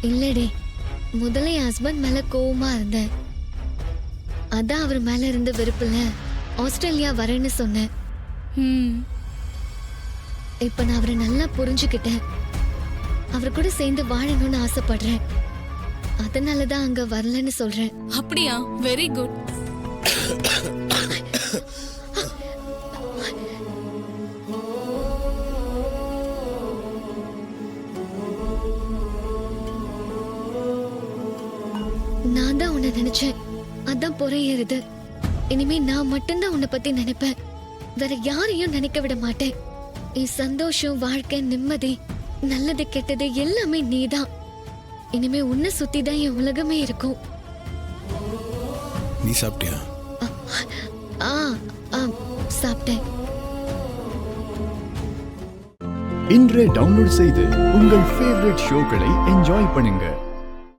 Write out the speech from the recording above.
இல்லடி, முதல்ல என் ஹஸ்பண்ட் மேல கோவமா இருந்தேன். அதான் அவர் மேல இருந்த வெறுப்புல ஆஸ்திரேலியா வரேன்னு சொன்னேன். இப்ப நான் அவரை நல்லா புரிஞ்சுக்கிட்டேன். அவர் கூட சேர்ந்து வாழணும்னு ஆசைப்படுறேன். அதனாலதான் அங்க வரலன்னு சொல்றேன். அப்படியா? Very good. நான் தான் உன்னை நினைச்சேன், அதான் பொறையேறுது. இனிமே நான் மட்டும்தான் உன்னை பத்தி நினைப்பேன், வேற யாரையும் நினைக்க விட மாட்டேன். என் சந்தோஷம், வாழ்க்கை, நிம்மதி, நல்லது கெட்டது எல்லாமே நீதான். இனிமே உன்னை சுத்தி தான் என் உலகமே இருக்கும். நீ சாப்பிட்டியா? சாப்பிட்டேன். இன்றே டவுன்லோட் செய்து உங்கள் ஃபேவரட் ஷோக்களை என்ஜாய் பண்ணுங்க.